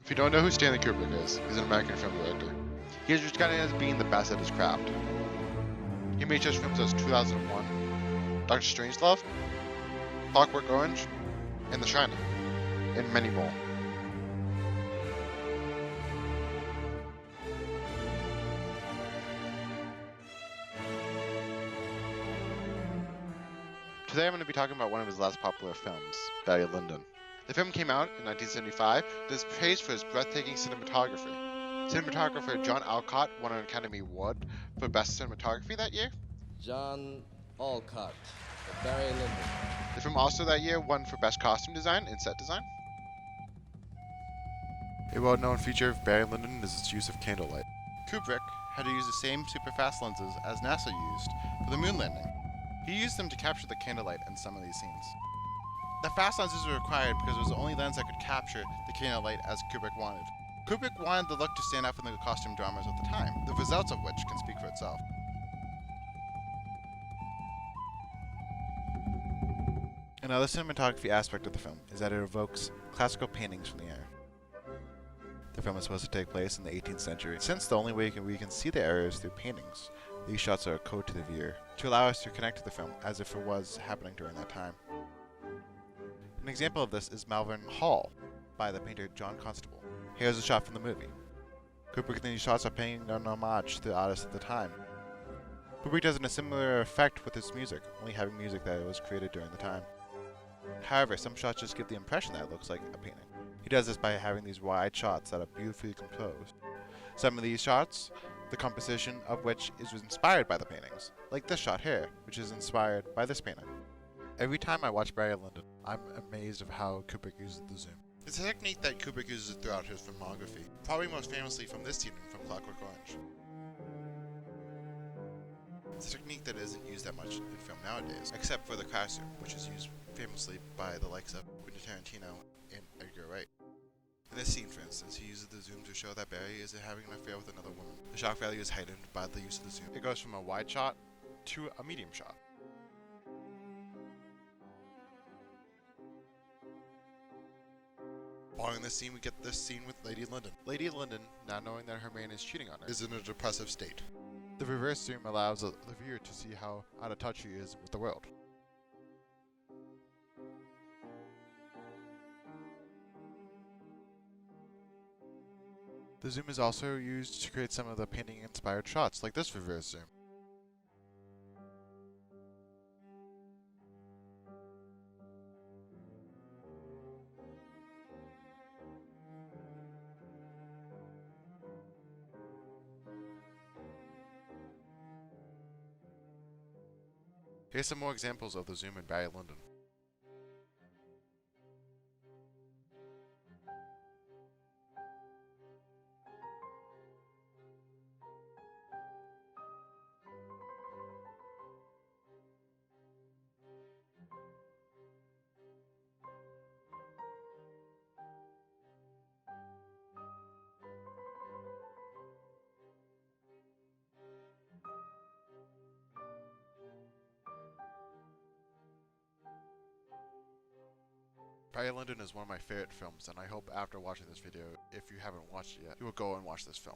If you don't know who Stanley Kubrick is, he's an American film director. He is regarded as being the best at his craft. He made such films as 2001, Dr. Strangelove, Clockwork Orange, and The Shining, and many more. Today I'm going to be talking about one of his last popular films, Barry Lyndon. The film came out in 1975 and is praised for its breathtaking cinematography. Cinematographer John Alcott won an Academy Award for Best Cinematography that year. John Alcott, Barry Lyndon. The film also that year won for Best Costume Design and Set Design. A well-known feature of Barry Lyndon is its use of candlelight. Kubrick had to use the same super-fast lenses as NASA used for the moon landing. He used them to capture the candlelight in some of these scenes. The fast lenses were required because it was the only lens that could capture the candlelight as Kubrick wanted. Kubrick wanted the look to stand out from the costume dramas of the time, the results of which can speak for itself. Another cinematography aspect of the film is that it evokes classical paintings from the era. The film is supposed to take place in the 18th century. Since the only way we can see the era is through paintings, these shots are a code to the viewer to allow us to connect to the film as if it was happening during that time. An example of this is Malvern Hall by the painter John Constable. Here's a shot from the movie. Kubrick and these shots are paying an homage to the artists at the time. Kubrick does a similar effect with his music, only having music that was created during the time. However, some shots just give the impression that it looks like a painting. He does this by having these wide shots that are beautifully composed. Some of these shots, the composition of which is inspired by the paintings, like this shot here, which is inspired by this painting. Every time I watch Barry Lyndon, I'm amazed of how Kubrick uses the zoom. It's a technique that Kubrick uses throughout his filmography, probably most famously from this scene from Clockwork Orange. It's a technique that isn't used that much in film nowadays, except for the crash zoom, which is used famously by the likes of Quentin Tarantino and Edgar Wright. In this scene, for instance, he uses the zoom to show that Barry is having an affair with another woman. The shock value is heightened by the use of the zoom. It goes from a wide shot to a medium shot. Following this scene, we get this scene with Lady Lyndon. Lady Lyndon, not knowing that her man is cheating on her, is in a depressive state. The reverse zoom allows the viewer to see how out of touch he is with the world. The zoom is also used to create some of the painting-inspired shots, like this reverse zoom. Here's some more examples of the zoom in Barry Lyndon. Barry Lyndon is one of my favorite films, and I hope after watching this video, if you haven't watched it yet, you will go and watch this film.